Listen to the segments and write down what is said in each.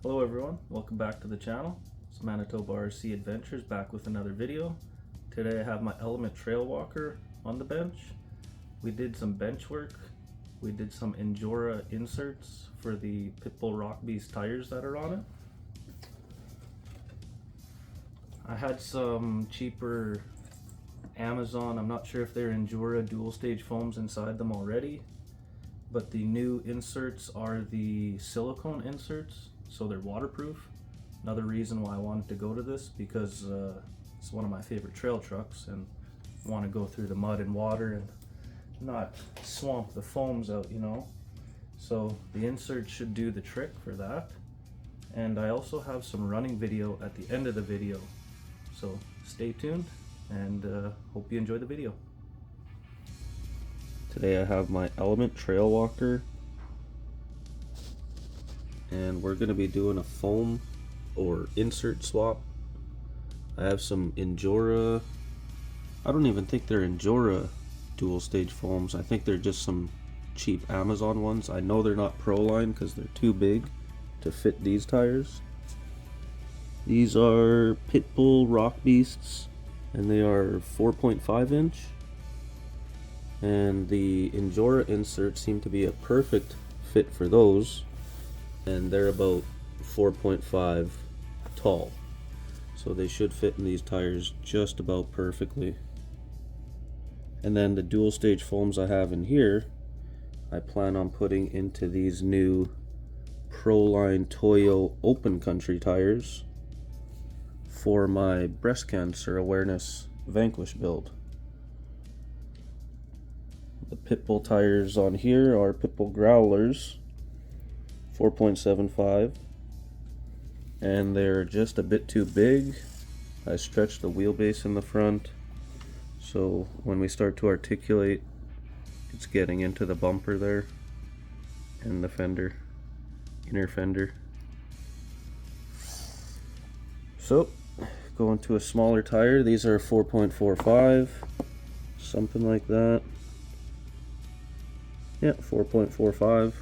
Hello everyone, welcome back to the channel. It's Manitoba RC Adventures back with another video. Today I have my Element Trailwalker on the bench. We did some bench work. We did some Injora inserts for the Pitbull Rockbeasts tires that are on it. I had some cheaper Amazon, I'm not sure if they're Injora dual stage foams inside them already, but the new inserts are the silicone inserts, so they're waterproof. Another reason why I wanted to go to this, because it's one of my favorite trail trucks and I want to go through the mud and water and not swamp the foams out, you know. So the insert should do the trick for that. And I also have some running video at the end of the video, so stay tuned and hope you enjoy the video. Today I have my Element Trailwalker and we're going to be doing a foam or insert swap. I have some Injora, I don't even think they're Injora dual stage foams, I think they're just some cheap Amazon ones. I know they're not Pro Line because they're too big to fit these tires. These are Pitbull Rockbeasts and they are 4.5 inch. And the Injora inserts seem to be a perfect fit for those, and they're about 4.5 tall, so they should fit in these tires just about perfectly. And then the dual stage foams I have in here, I plan on putting into these new Proline Toyo Open Country tires for my breast cancer awareness Vanquish build. The Pitbull tires on here are Pitbull Growlers 4.75, and they're just a bit too big. I stretched the wheelbase in the front, so when we start to articulate, it's getting into the bumper there and the fender, inner fender. So going to a smaller tire, these are 4.45, something like that. Yeah, 4.45.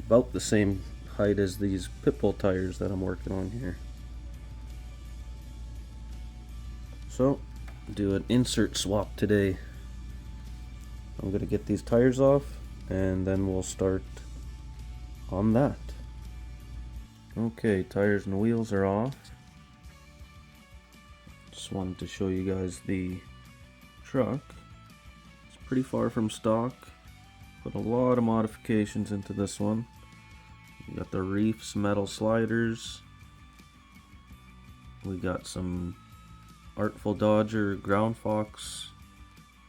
About the same height as these Pitbull tires that I'm working on here. So, do an insert swap today. I'm going to get these tires off and then we'll start on that. Okay, tires and wheels are off. Just wanted to show you guys the truck. Pretty far from stock. Put a lot of modifications into this one. We got the reefs, metal sliders. We got some Artful Dodger, Ground Fox.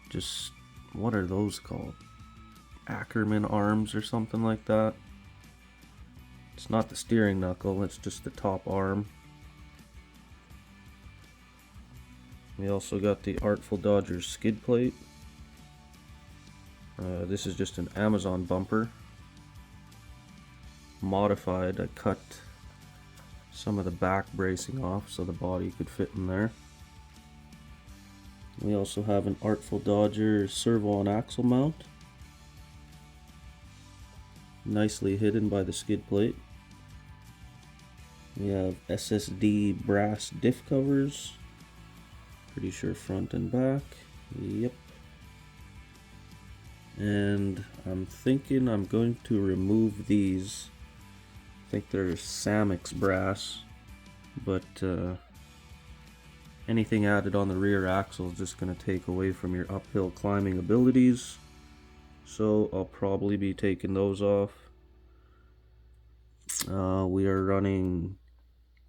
Just, what are those called? Ackerman arms or something like that. It's not the steering knuckle, it's just the top arm. We also got the Artful Dodger skid plate. This is just an Amazon bumper, modified. I cut some of the back bracing off so the body could fit in there. We also have an Artful Dodger servo and axle mount, nicely hidden by the skid plate. We have SSD brass diff covers, pretty sure front and back. Yep. And I'm thinking I'm going to remove these. I think they're Samex brass, but anything added on the rear axle is just going to take away from your uphill climbing abilities, so I'll probably be taking those off. We are running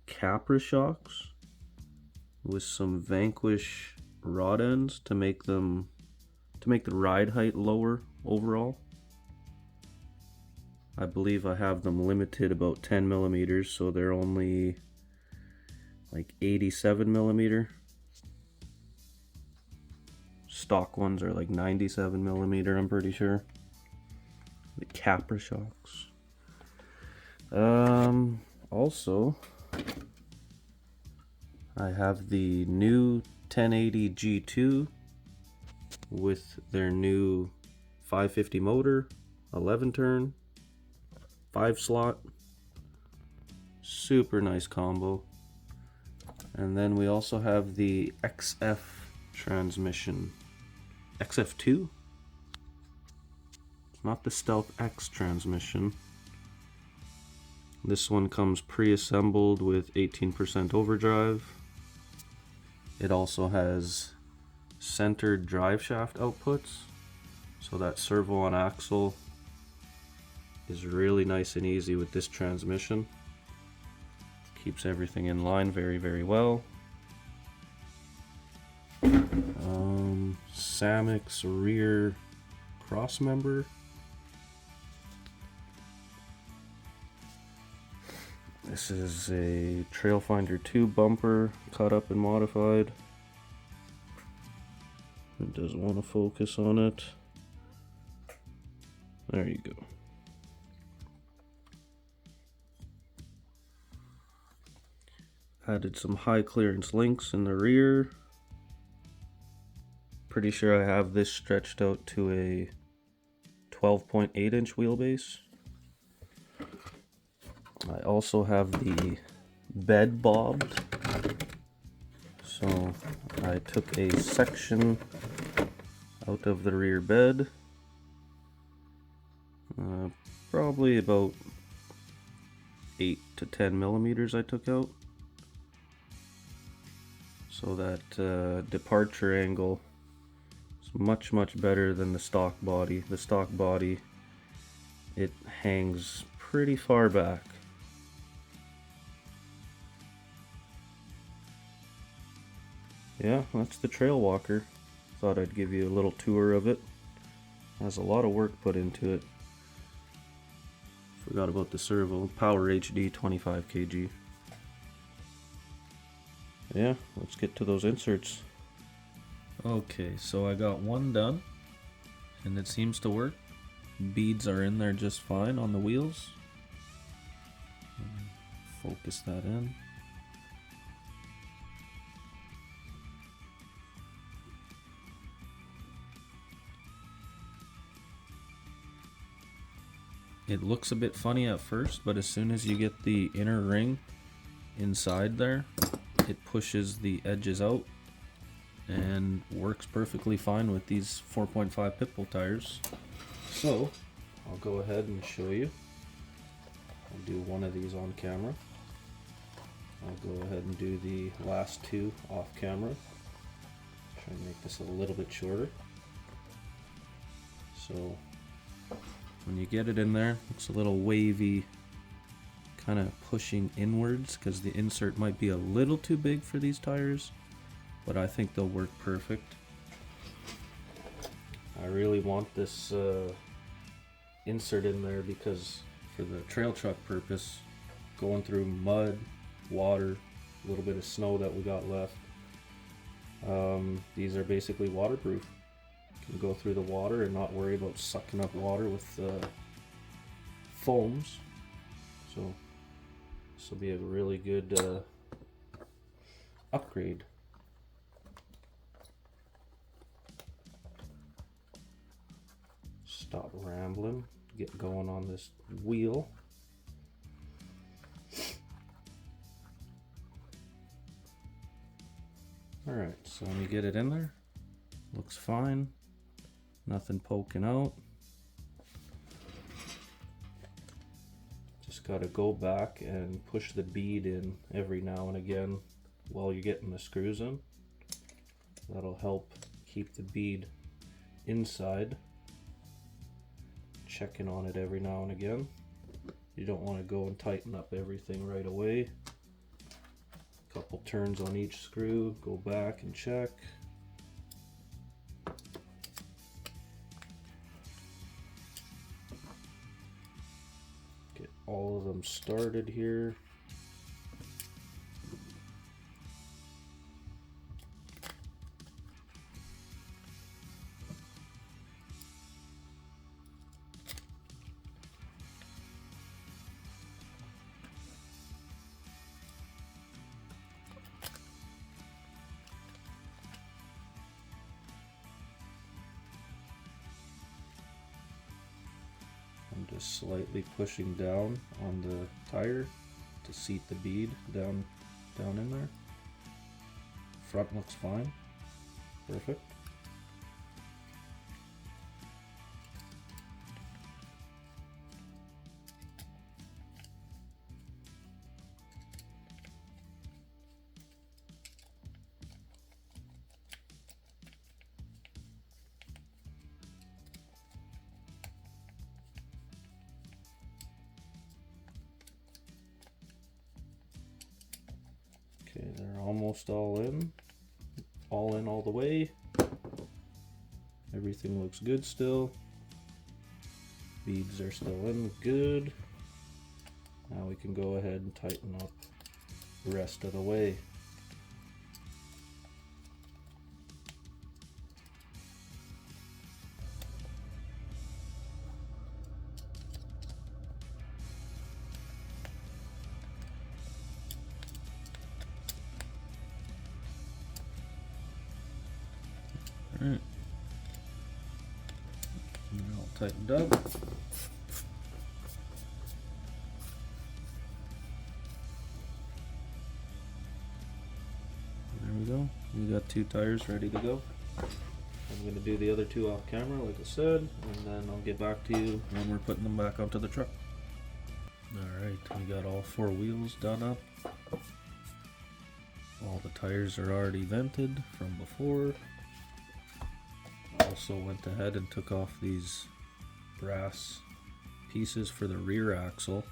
Capra shocks with some Vanquish rod ends to make the ride height lower overall. I believe I have them limited about 10 millimeters, so they're only like 87 millimeter. Stock ones are like 97 millimeter, I'm pretty sure. The Capra shocks. Also, I have the new 1080 G2 with their new 550 motor, 11 turn. 5-slot. Super nice combo. And then we also have the XF transmission. XF2? Not the Stealth X transmission. This one comes pre-assembled with 18% overdrive. It also has centered drive shaft outputs, so that servo on axle is really nice and easy with this transmission. Keeps everything in line very, very well. Samix rear cross member. This is a Trailfinder 2 bumper, cut up and modified. It doesn't want to focus on it. There you go. Added some high clearance links in the rear. Pretty sure I have this stretched out to a 12.8 inch wheelbase. I also have the bed bobbed. So I took a section out of the rear bed. Probably about 8 to 10 millimeters I took out. So that departure angle is much better than the stock body. The stock body, it hangs pretty far back. Yeah, that's the Trailwalker. Thought I'd give you a little tour of it. Has a lot of work put into it. Forgot about the servo. Power HD 25 kg. Yeah, let's get to those inserts. Okay, so I got one done, and it seems to work. Beads are in there just fine on the wheels. Focus that in. It looks a bit funny at first, but as soon as you get the inner ring inside there, it pushes the edges out and works perfectly fine with these 4.5 Pitbull tires. So I'll go ahead and show you. I'll do one of these on camera. I'll go ahead and do the last two off camera. Try and make this a little bit shorter. So when you get it in there, it's a little wavy, kind of pushing inwards because the insert might be a little too big for these tires, but I think they'll work perfect. I really want this insert in there because for the trail truck purpose, going through mud, water, a little bit of snow that we got left, these are basically waterproof. You can go through the water and not worry about sucking up water with foams. So this will be a really good upgrade. Stop rambling, get going on this wheel. Alright, so when you get it in there, looks fine. Nothing poking out. Just gotta go back and push the bead in every now and again while you're getting the screws in. That'll help keep the bead inside. Checking on it every now and again. You don't want to go and tighten up everything right away. Couple turns on each screw, go back and check. Get all of them started here. I'm Just slightly pushing down on the tire to seat the bead down in there. Front looks fine. Perfect. Okay, they're almost all in all the way. Everything looks good still. Beads are still in good. Now we can go ahead and tighten up the rest of the way. Alright, they're all tightened up. There we go. We got 2 tires ready to go. I'm going to do the other 2 off camera like I said, and then I'll get back to you when we're putting them back onto the truck. Alright, we got all 4 wheels done up. All the tires are already vented from before. Also went ahead and took off these brass pieces for the rear axle.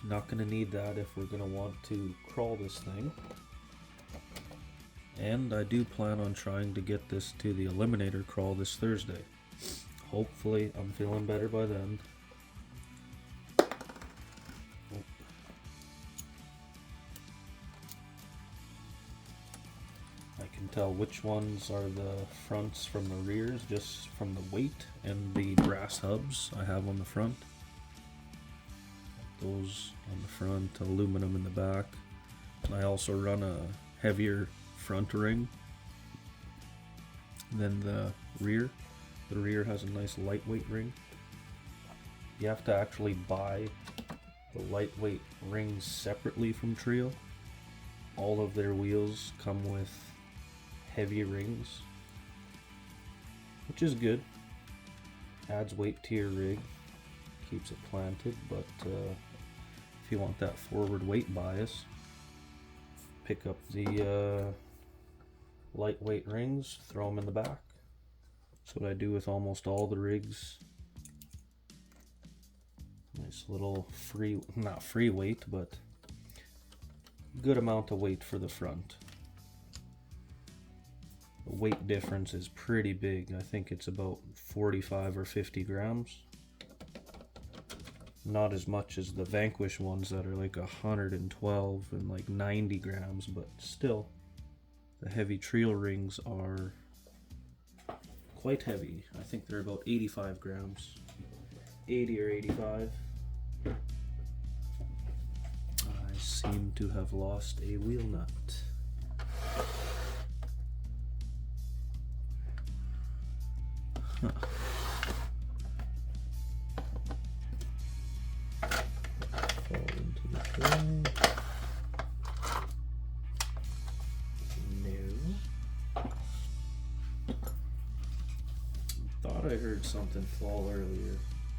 Not going to need that if we're going to want to crawl this thing. And I do plan on trying to get this to the Eliminator crawl this Thursday. Hopefully I'm feeling better by then. Tell which ones are the fronts from the rears just from the weight and the brass hubs I have on the front. Those on the front, aluminum in the back. I also run a heavier front ring than the rear. The rear has a nice lightweight ring. You have to actually buy the lightweight rings separately from Trio. All of their wheels come with heavy rings, which is good. Adds weight to your rig, keeps it planted, but if you want that forward weight bias, pick up the lightweight rings, throw them in the back. That's what I do with almost all the rigs. Nice little not free weight, but good amount of weight for the front. The weight difference is pretty big. I think it's about 45 or 50 grams. Not as much as the Vanquish ones that are like 112 and like 90 grams, but still, the heavy Trio rings are quite heavy. I think they're about 85 grams. 80 or 85. I seem to have lost a wheel nut. Huh. Fall into the tray. No. Thought I heard something fall earlier.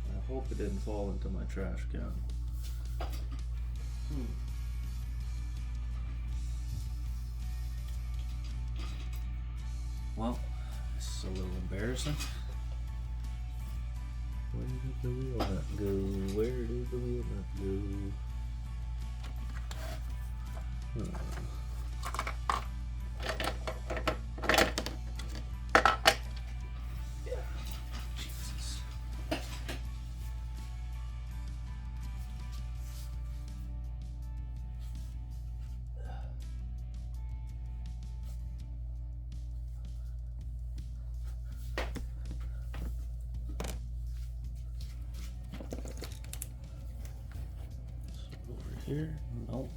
I hope it didn't fall into my trash can. Well, this is a little embarrassing. Where did the wheel nut go? Where did the wheel nut go? Jesus. Here? Nope.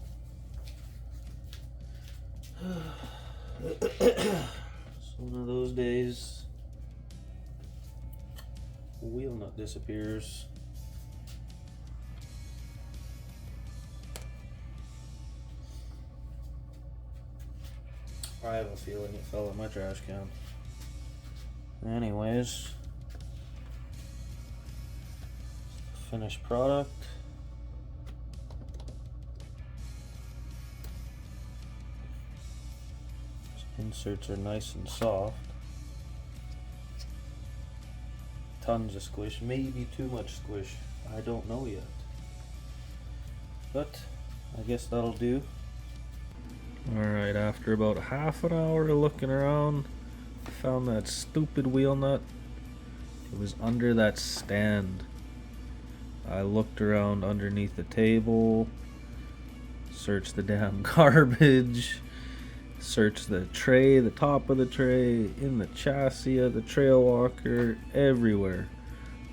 It's one of those days. Wheel disappears. I have a feeling it fell in my trash can. Anyways, finished product. Inserts are nice and soft. Tons of squish, maybe too much squish. I don't know yet. But I guess that'll do. Alright, after about half an hour of looking around, I found that stupid wheel nut. It was under that stand. I looked around underneath the table, searched the damn garbage, searched the tray, the top of the tray, in the chassis of the Trailwalker, everywhere.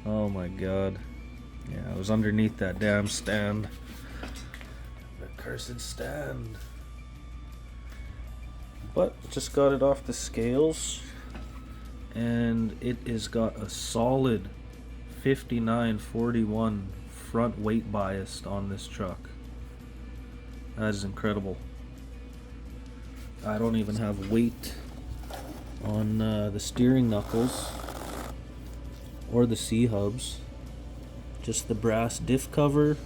Oh my god. Yeah, I was underneath that damn stand. The cursed stand. But just got it off the scales, and it is got a solid 5941 front weight biased on this truck. That is incredible. I don't even have weight on the steering knuckles or the C-hubs. Just the brass diff cover,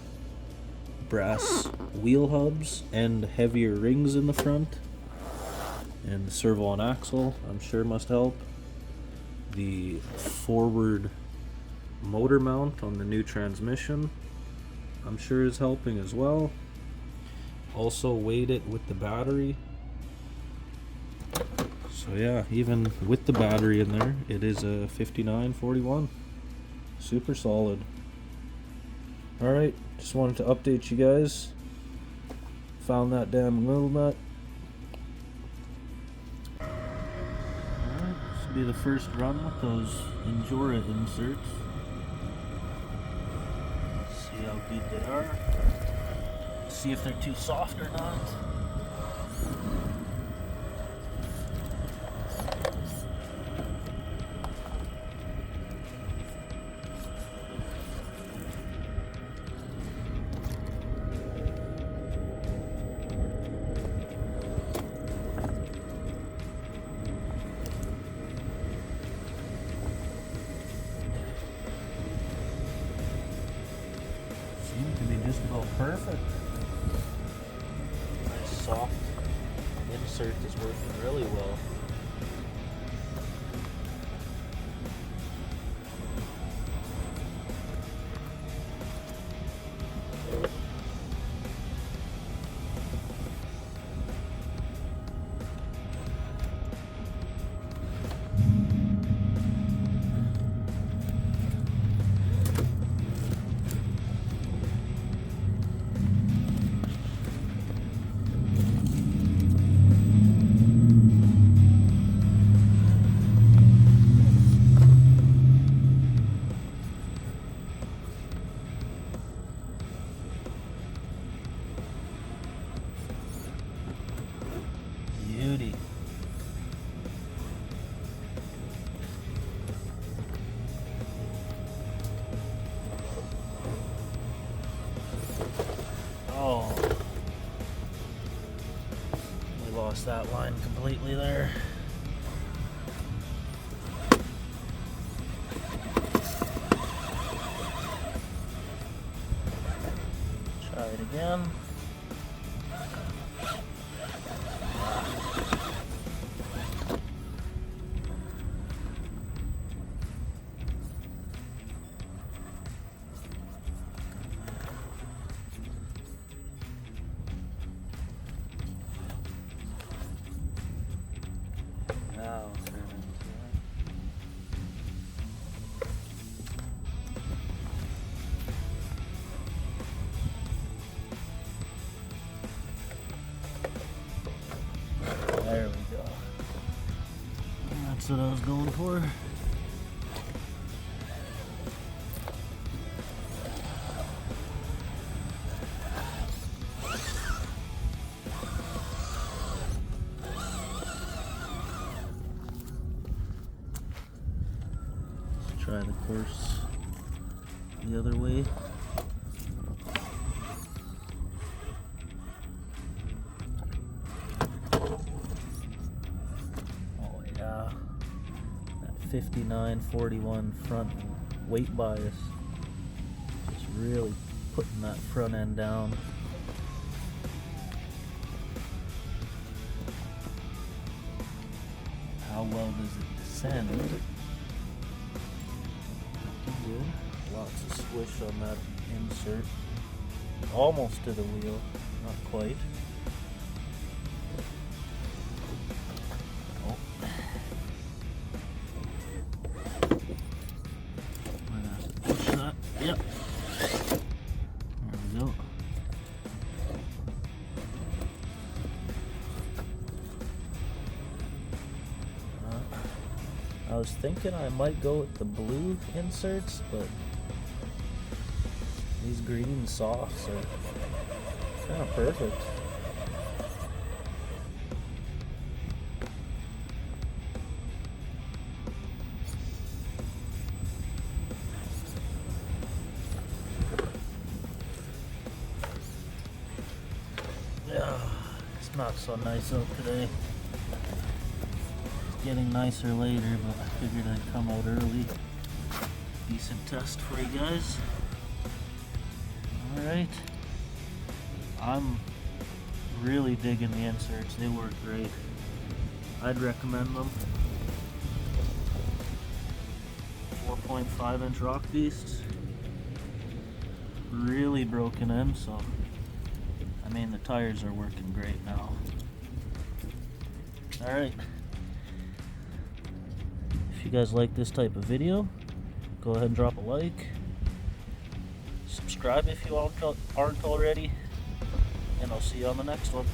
brass wheel hubs, and heavier rings in the front. And the servo on axle, I'm sure must help. The forward motor mount on the new transmission, I'm sure is helping as well. Also weighed it with the battery. So yeah, even with the battery in there, it is a 5941. Super solid. Alright, just wanted to update you guys. Found that damn wheel nut. Be the first run with those Injora inserts. See how good they are. See if they're too soft or not. Seem to be just about perfect. Nice soft insert is working really well. Beauty. Oh, we lost that line completely there. Try it again. Now turn into that. There we go. That's what I was going for. Try the course the other way. Oh yeah, that 5941 front weight bias, just really putting that front end down. How well does it descend? Good. Lots of squish on that insert. Almost to the wheel, not quite. Oh. Might have to push that. Yep. There we go. I was thinking I might go with the blue inserts, but these green softs are kind of perfect. Yeah, it's not so nice out today. Getting nicer later, but I figured I'd come out early. Decent test for you guys. Alright. I'm really digging the inserts. They work great. I'd recommend them. 4.5 inch Rockbeasts. Really broken in, so I mean the tires are working great now. Alright. If you guys like this type of video, go ahead and drop a like. Subscribe if you aren't already. And I'll see you on the next one.